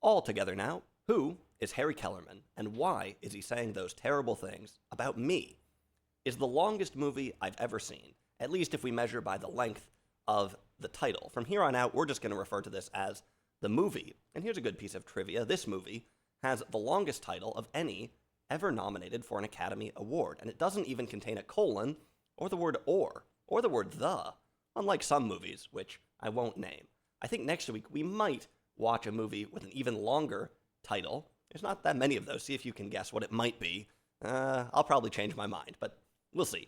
All together now, who is Harry Kellerman, and why is he saying those terrible things about me? Is the longest movie I've ever seen, at least if we measure by the length of the title. From here on out, we're just going to refer to this as the movie. And here's a good piece of trivia. This movie has the longest title of any ever nominated for an Academy Award, and it doesn't even contain a colon, or the word or the word the, unlike some movies, which I won't name. I think next week we might watch a movie with an even longer title. There's not that many of those. See if you can guess what it might be. I'll probably change my mind, but we'll see.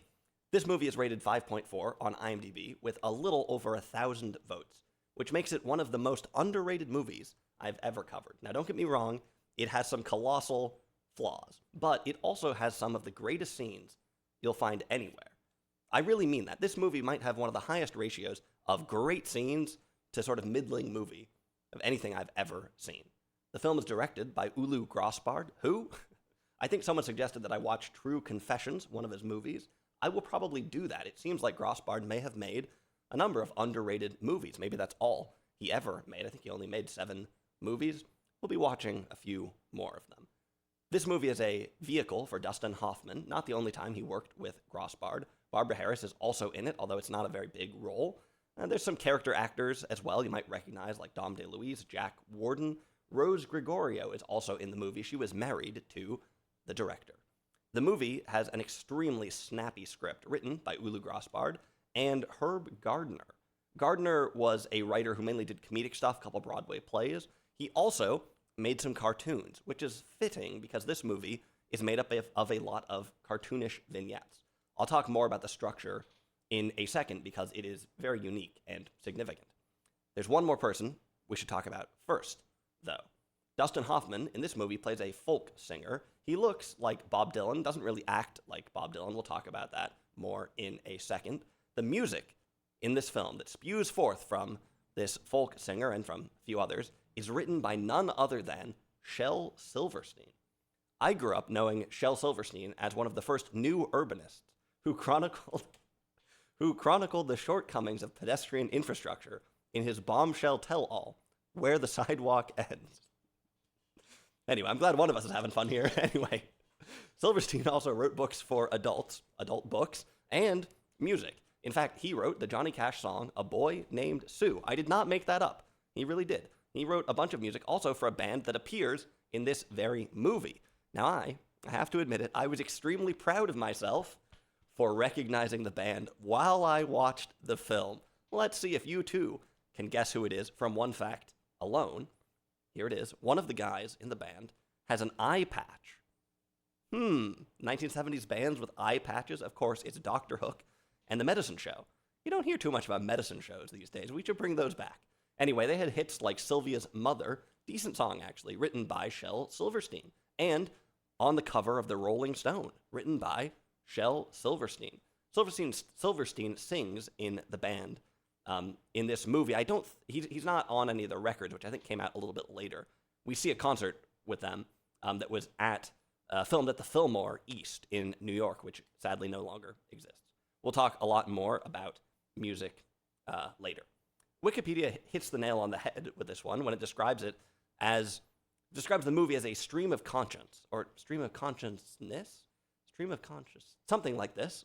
This movie is rated 5.4 on IMDb with a little over 1,000 votes, which makes it one of the most underrated movies I've ever covered. Now, don't get me wrong, it has some colossal flaws, but it also has some of the greatest scenes you'll find anywhere. I really mean that. This movie might have one of the highest ratios of great scenes to sort of middling movie of anything I've ever seen. The film is directed by Ulu Grossbard, who I think someone suggested that I watch True Confessions, one of his movies. I will probably do that. It seems like Grossbard may have made a number of underrated movies. Maybe that's all he ever made. I think he only made 7 movies. We'll be watching a few more of them. This movie is a vehicle for Dustin Hoffman, not the only time he worked with Grossbard. Barbara Harris is also in it, although it's not a very big role. There's some character actors as well you might recognize, like Dom DeLuise, Jack Warden. Rose Gregorio is also in the movie. She was married to the director. The movie has an extremely snappy script written by Ulu Grossbard and Herb Gardner. Gardner was a writer who mainly did comedic stuff, a couple Broadway plays. He also made some cartoons, which is fitting because this movie is made up of a lot of cartoonish vignettes. I'll talk more about the structure in a second because it is very unique and significant. There's one more person we should talk about first, though. Dustin Hoffman in this movie plays a folk singer. He looks like Bob Dylan, doesn't really act like Bob Dylan. We'll talk about that more in a second. The music in this film that spews forth from this folk singer and from a few others is written by none other than Shel Silverstein. I grew up knowing Shel Silverstein as one of the first new urbanists who chronicled the shortcomings of pedestrian infrastructure in his bombshell tell-all, Where the Sidewalk Ends. Anyway, I'm glad one of us is having fun here. Anyway, Silverstein also wrote books for adult books, and music. In fact, he wrote the Johnny Cash song, A Boy Named Sue. I did not make that up. He really did. He wrote a bunch of music also for a band that appears in this very movie. Now, I have to admit it, I was extremely proud of myself for recognizing the band while I watched the film. Let's see if you too can guess who it is from one fact alone. Here it is. One of the guys in the band has an eye patch. 1970s bands with eye patches. Of course, it's Dr. Hook and The Medicine Show. You don't hear too much about medicine shows these days. We should bring those back. Anyway, they had hits like Sylvia's Mother, decent song actually, written by Shel Silverstein, and On the Cover of the Rolling Stone, written by Shel Silverstein. Silverstein sings in the band in this movie. He's not on any of the records, which I think came out a little bit later. We see a concert with them that was filmed at the Fillmore East in New York, which sadly no longer exists. We'll talk a lot more about music later. Wikipedia hits the nail on the head with this one when it describes the movie as a stream of conscience, or stream of consciousness, something like this.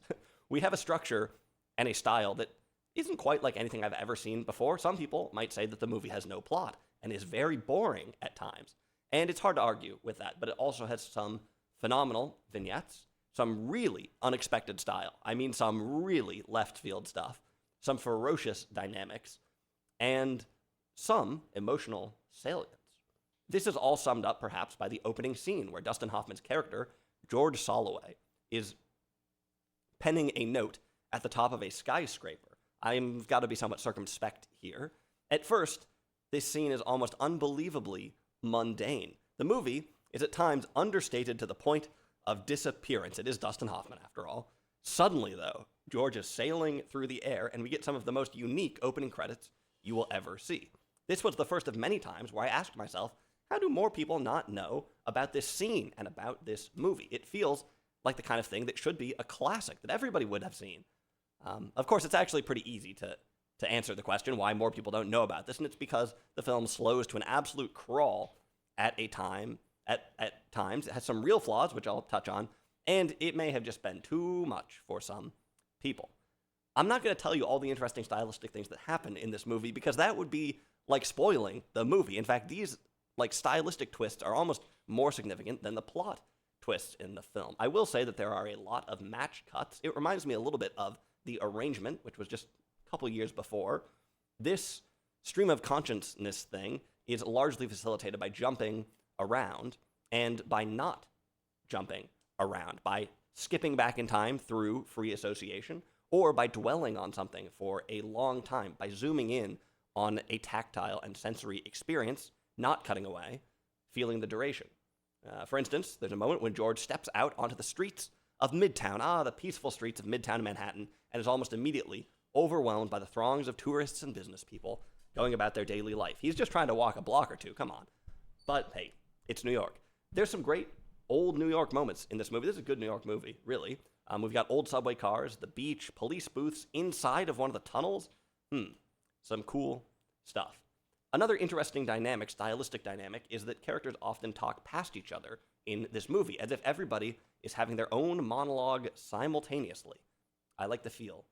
We have a structure and a style that isn't quite like anything I've ever seen before. Some people might say that the movie has no plot and is very boring at times. And it's hard to argue with that, but it also has some phenomenal vignettes, some really unexpected style. I mean, some really left field stuff, some ferocious dynamics, and some emotional salience. This is all summed up perhaps by the opening scene where Dustin Hoffman's character, George Soloway, is penning a note at the top of a skyscraper. I've got to be somewhat circumspect here. At first, this scene is almost unbelievably mundane. The movie is at times understated to the point of disappearance. It is Dustin Hoffman, after all. Suddenly, though, George is sailing through the air, and we get some of the most unique opening credits you will ever see. This was the first of many times where I asked myself, how do more people not know about this scene and about this movie? It feels like the kind of thing that should be a classic that everybody would have seen. Of course, it's actually pretty easy to answer the question why more people don't know about this, and it's because the film slows to an absolute crawl at times. It has some real flaws, which I'll touch on, and it may have just been too much for some people. I'm not going to tell you all the interesting stylistic things that happen in this movie because that would be like spoiling the movie. In fact, these like stylistic twists are almost more significant than the plot twists in the film. I will say that there are a lot of match cuts. It reminds me a little bit of The Arrangement, which was just a couple years before. This stream of consciousness thing is largely facilitated by jumping around and by not jumping around, by skipping back in time through free association, or by dwelling on something for a long time, by zooming in on a tactile and sensory experience, not cutting away, feeling the duration. For instance, there's a moment when George steps out onto the streets of Midtown, the peaceful streets of Midtown Manhattan, and is almost immediately overwhelmed by the throngs of tourists and business people going about their daily life. He's just trying to walk a block or two, come on. But hey, it's New York. There's some great old New York moments in this movie. This is a good New York movie, really. We've got old subway cars, the beach, police booths, inside of one of the tunnels. Some cool stuff. Another interesting dynamic, stylistic dynamic, is that characters often talk past each other in this movie, as if everybody is having their own monologue simultaneously. I like the feel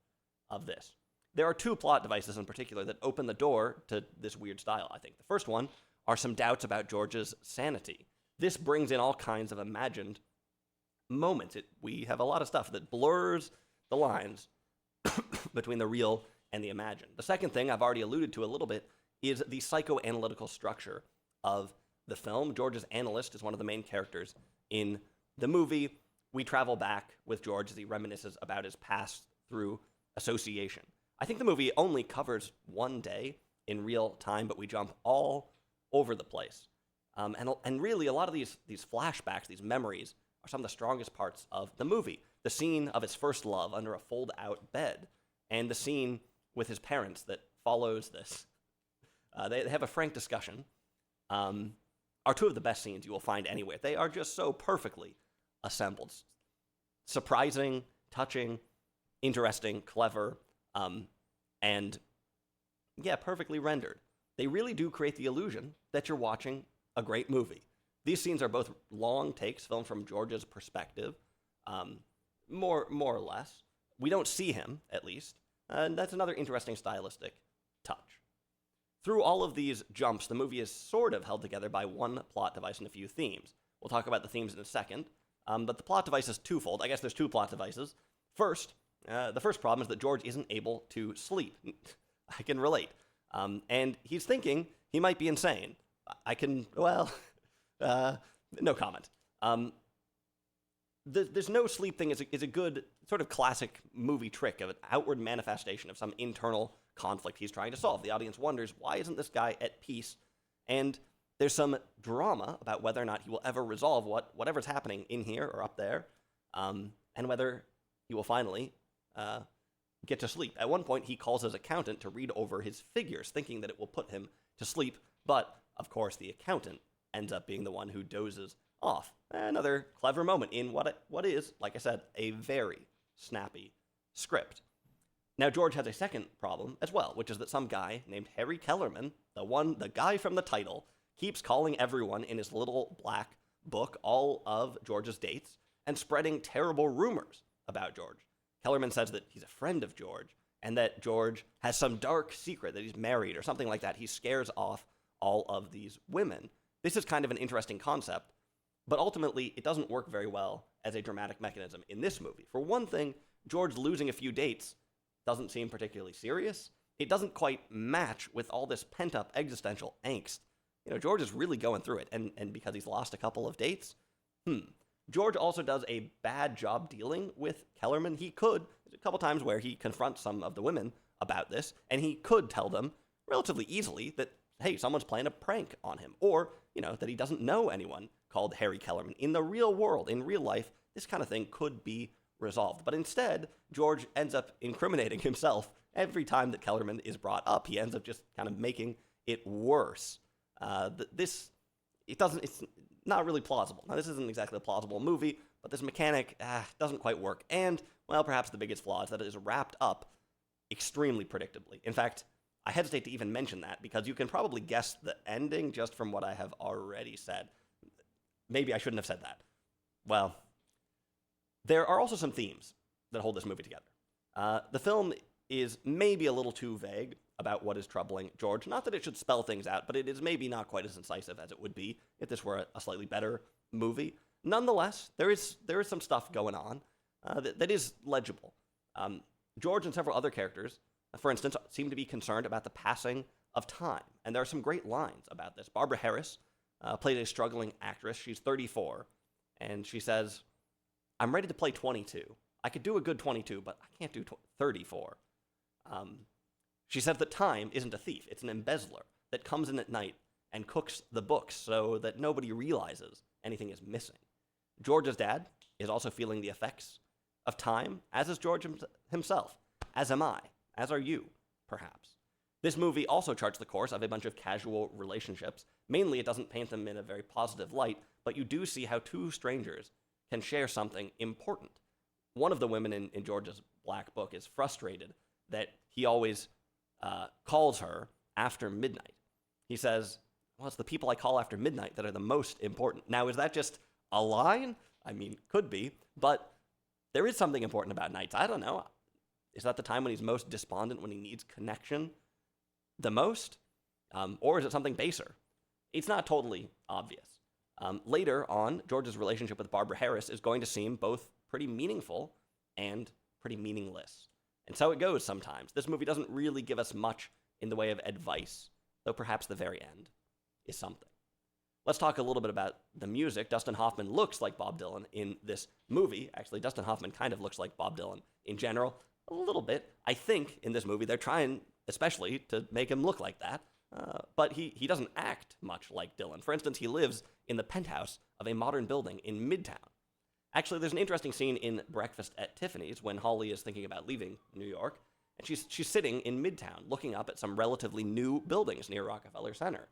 of this. There are two plot devices in particular that open the door to this weird style, I think. The first one are some doubts about George's sanity. This brings in all kinds of imagined moments. We have a lot of stuff that blurs the lines between the real and the imagined. The second thing I've already alluded to a little bit is the psychoanalytical structure of the film. George's analyst is one of the main characters in the movie. We travel back with George as he reminisces about his past through association. I think the movie only covers one day in real time, but we jump all over the place. And really, a lot of these flashbacks, these memories, are some of the strongest parts of the movie. The scene of his first love under a fold-out bed, and the scene with his parents that follows this. They have a frank discussion. Are two of the best scenes you will find anywhere. They are just so perfectly assembled. Surprising, touching, interesting, clever, and yeah, perfectly rendered. They really do create the illusion that you're watching a great movie. These scenes are both long takes filmed from George's perspective, more or less. We don't see him, at least, and that's another interesting stylistic touch. Through all of these jumps, the movie is sort of held together by one plot device and a few themes. We'll talk about the themes in a second, but the plot device is twofold. I guess there's two plot devices. First, the first problem is that George isn't able to sleep. I can relate. And he's thinking he might be insane. No comment. There's no sleep thing is a good sort of classic movie trick of an outward manifestation of some internal conflict he's trying to solve. The audience wonders, why isn't this guy at peace? And there's some drama about whether or not he will ever resolve whatever's happening in here or up there, and whether he will finally get to sleep. At one point, he calls his accountant to read over his figures, thinking that it will put him to sleep, but, of course, the accountant ends up being the one who dozes off. Another clever moment in what is, like I said, a very snappy script. Now, George has a second problem as well, which is that some guy named Harry Kellerman, the guy from the title, keeps calling everyone in his little black book all of George's dates and spreading terrible rumors about George. Kellerman says that he's a friend of George and that George has some dark secret, that he's married or something like that. He scares off all of these women. This is kind of an interesting concept, but ultimately it doesn't work very well as a dramatic mechanism in this movie. For one thing, George losing a few dates doesn't seem particularly serious. It doesn't quite match with all this pent-up existential angst. George is really going through it, and because he's lost a couple of dates, George also does a bad job dealing with Kellerman. There's a couple times where he confronts some of the women about this, and he could tell them relatively easily that, hey, someone's playing a prank on him, or, that he doesn't know anyone called Harry Kellerman. In the real world, in real life, this kind of thing could be resolved. But instead, George ends up incriminating himself every time that Kellerman is brought up. He ends up just kind of making it worse. It's not really plausible. Now, this isn't exactly a plausible movie, but this mechanic doesn't quite work. And, well, perhaps the biggest flaw is that it is wrapped up extremely predictably. In fact, I hesitate to even mention that because you can probably guess the ending just from what I have already said. Maybe I shouldn't have said that. Well, there are also some themes that hold this movie together. The film is maybe a little too vague about what is troubling George. Not that it should spell things out, but it is maybe not quite as incisive as it would be if this were a slightly better movie. Nonetheless, there is some stuff going on that is legible. George and several other characters, for instance, seem to be concerned about the passing of time, and there are some great lines about this. Barbara Harris played a struggling actress. She's 34, and she says, "I'm ready to play 22. I could do a good 22, but I can't do 34. She says that time isn't a thief. It's an embezzler that comes in at night and cooks the books so that nobody realizes anything is missing. George's dad is also feeling the effects of time, as is George himself, as am I, as are you, perhaps. This movie also charts the course of a bunch of casual relationships. Mainly, it doesn't paint them in a very positive light, but you do see how two strangers can share something important. One of the women in George's black book is frustrated that he always calls her after midnight. He says, well, it's the people I call after midnight that are the most important. Now, is that just a line? I mean, could be, but there is something important about nights. I don't know. Is that the time when he's most despondent, when he needs connection the most? Or is it something baser? It's not totally obvious. Later on, George's relationship with Barbara Harris is going to seem both pretty meaningful and pretty meaningless. And so it goes sometimes. This movie doesn't really give us much in the way of advice, though perhaps the very end is something. Let's talk a little bit about the music. Dustin Hoffman looks like Bob Dylan in this movie. Actually, Dustin Hoffman kind of looks like Bob Dylan in general, a little bit. I think in this movie they're trying, especially, to make him look like that. But he doesn't act much like Dylan. For instance, he lives in the penthouse of a modern building in Midtown. Actually, there's an interesting scene in Breakfast at Tiffany's when Holly is thinking about leaving New York, and she's sitting in Midtown looking up at some relatively new buildings near Rockefeller Center.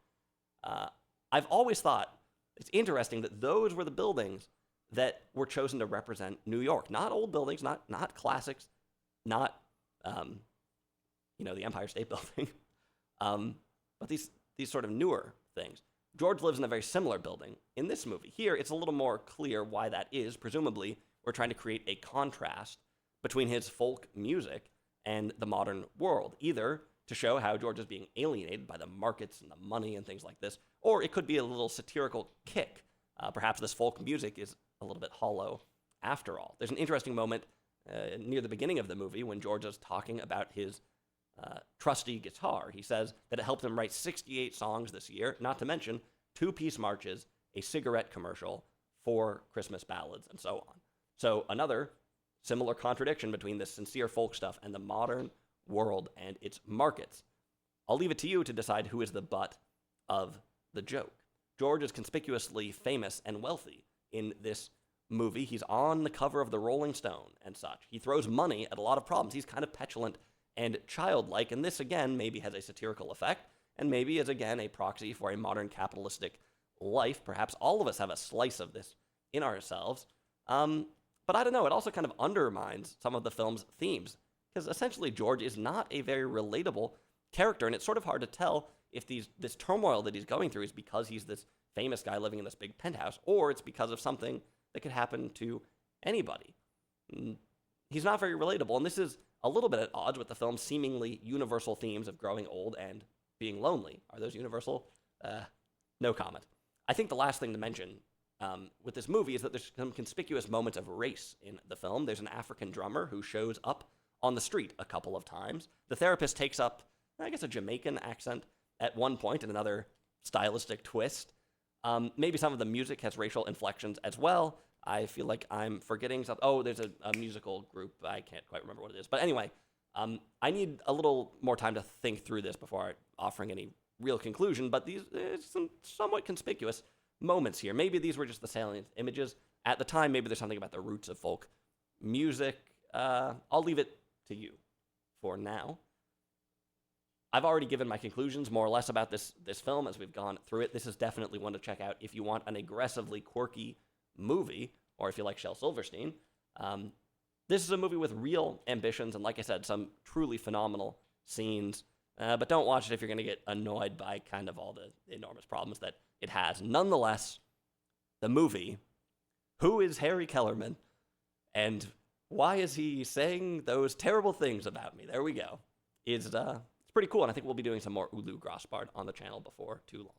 I've always thought it's interesting that those were the buildings that were chosen to represent New York. Not old buildings, not classics, not the Empire State Building, but these sort of newer things. George lives in a very similar building in this movie. Here, it's a little more clear why that is. Presumably, we're trying to create a contrast between his folk music and the modern world, either to show how George is being alienated by the markets and the money and things like this, or it could be a little satirical kick. Perhaps this folk music is a little bit hollow after all. There's an interesting moment near the beginning of the movie when George is talking about his trusty guitar. He says that it helped him write 68 songs this year, not to mention 2-piece marches, a cigarette commercial, 4 Christmas ballads, and so on. So another similar contradiction between this sincere folk stuff and the modern world and its markets. I'll leave it to you to decide who is the butt of the joke. George is conspicuously famous and wealthy in this movie. He's on the cover of the Rolling Stone and such. He throws money at a lot of problems. He's kind of petulant and childlike, and this, again, maybe has a satirical effect, and maybe is, again, a proxy for a modern capitalistic life. Perhaps all of us have a slice of this in ourselves. But I don't know, it also kind of undermines some of the film's themes, because essentially George is not a very relatable character, and it's sort of hard to tell if this turmoil that he's going through is because he's this famous guy living in this big penthouse, or it's because of something that could happen to anybody. He's not very relatable, and this is a little bit at odds with the film's seemingly universal themes of growing old and being lonely. Are those universal? No comment. I think the last thing to mention with this movie is that there's some conspicuous moments of race in the film. There's an African drummer who shows up on the street a couple of times. The therapist takes up, I guess, a Jamaican accent at one point, and another stylistic twist. Maybe some of the music has racial inflections as well. I feel like I'm forgetting something. Oh, there's a musical group. I can't quite remember what it is. But anyway, I need a little more time to think through this before offering any real conclusion. But these some somewhat conspicuous moments here. Maybe these were just the salient images. At the time, maybe there's something about the roots of folk music. I'll leave it to you for now. I've already given my conclusions more or less about this film as we've gone through it. This is definitely one to check out if you want an aggressively quirky movie, or if you like Shel Silverstein. This is a movie with real ambitions, and like I said, some truly phenomenal scenes. But don't watch it if you're going to get annoyed by kind of all the enormous problems that it has. Nonetheless, the movie, who is Harry Kellerman, and why is he saying those terrible things about me? There we go. It's pretty cool, and I think we'll be doing some more Ulu Grossbard on the channel before too long.